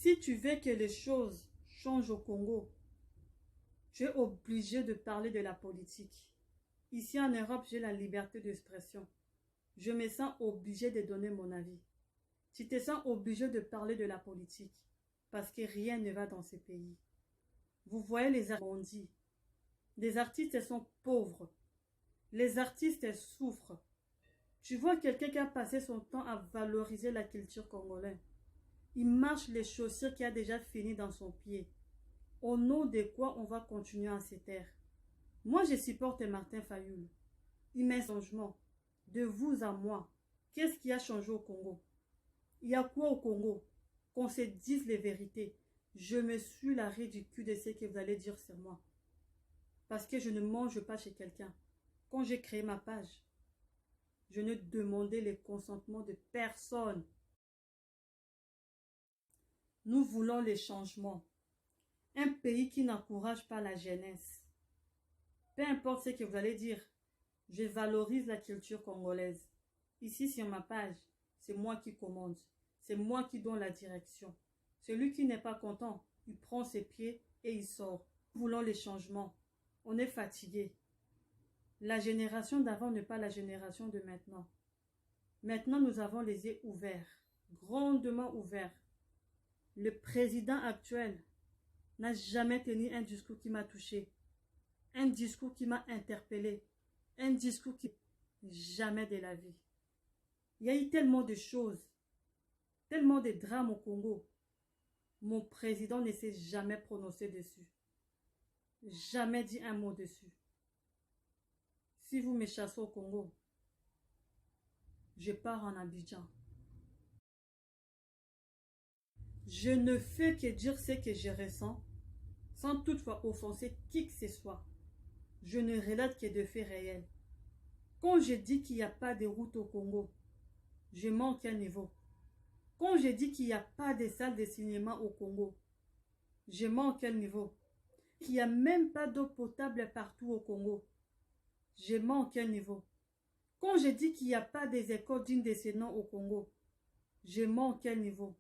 Si tu veux que les choses changent au Congo, tu es obligé de parler de la politique. Ici en Europe, j'ai la liberté d'expression. Je me sens obligé de donner mon avis. Tu te sens obligé de parler de la politique parce que rien ne va dans ces pays. Vous voyez les artistes. Les artistes sont pauvres. Les artistes souffrent. Tu vois quelqu'un qui a passé son temps à valoriser la culture congolaise. Il marche les chaussures qui a déjà fini dans son pied. Au nom de quoi on va continuer à se taire? Moi, je supporte Martin Fayulu. Il met changement. De vous à moi. Qu'est-ce qui a changé au Congo? Il y a quoi au Congo? Qu'on se dise les vérités. Je me suis la ridicule de ce que vous allez dire sur moi. Parce que je ne mange pas chez quelqu'un. Quand j'ai créé ma page, je ne demandais le consentement de personne. Nous voulons les changements. Un pays qui n'encourage pas la jeunesse. Peu importe ce que vous allez dire, je valorise la culture congolaise. Ici, sur ma page, c'est moi qui commande. C'est moi qui donne la direction. Celui qui n'est pas content, il prend ses pieds et il sort. Nous voulons les changements. On est fatigué. La génération d'avant n'est pas la génération de maintenant. Maintenant, nous avons les yeux ouverts, grandement ouverts. Le président actuel n'a jamais tenu un discours qui m'a touché, un discours qui m'a interpellé, un discours qui... Jamais de la vie. Il y a eu tellement de choses, tellement de drames au Congo. Mon président ne s'est jamais prononcé dessus. Jamais dit un mot dessus. Si vous me chassez au Congo, je pars en Abidjan. Je ne fais que dire ce que je ressens, sans toutefois offenser qui que ce soit. Je ne relate que de faits réels. Quand je dis qu'il n'y a pas de route au Congo, je manque un niveau. Quand je dis qu'il n'y a pas de salle de cinéma au Congo, je manque un niveau. Qu'il n'y a même pas d'eau potable partout au Congo, je manque un niveau. Quand je dis qu'il n'y a pas des écoles dignes de ce nom au Congo, je manque un niveau.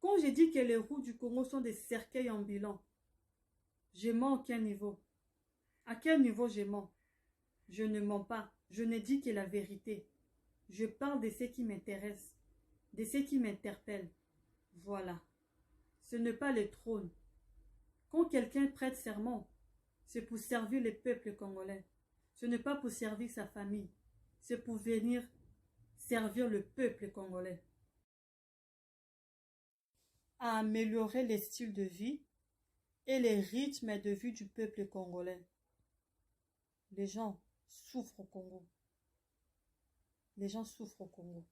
Quand je dis que les routes du Congo sont des cercueils ambulants, je manque un niveau. À quel niveau je mens? Je ne mens pas. Je ne dis que la vérité. Je parle de ce qui m'intéresse, de ce qui m'interpelle. Voilà. Ce n'est pas le trône. Quand quelqu'un prête serment, c'est pour servir le peuple congolais. Ce n'est pas pour servir sa famille. C'est pour venir servir le peuple congolais. À améliorer les styles de vie et les rythmes de vie du peuple congolais. Les gens souffrent au Congo. Les gens souffrent au Congo.